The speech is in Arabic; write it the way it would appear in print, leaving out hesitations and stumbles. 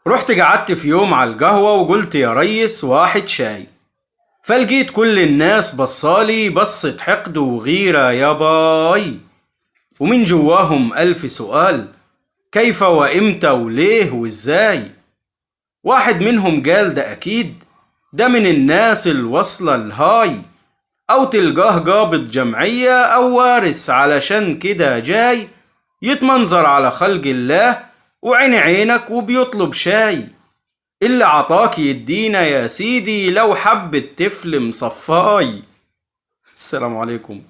رحت قعدت في يوم على القهوة وقلت يا ريس واحد شاي. فلقيت كل الناس بصالي بصة حقد وغيرة يا باي، ومن جواهم ألف سؤال: كيف وإمتى وليه وإزاي؟ واحد منهم قال ده أكيد ده من الناس الوصلة الهاي، أو تلقاه قابض جمعية أو وارث علشان كده جاي يتمنظر على خلق الله وعين عينك وبيطلب شاي. اللي عطاك يدينا يا سيدي لو حب الطفل مصفاي. السلام عليكم.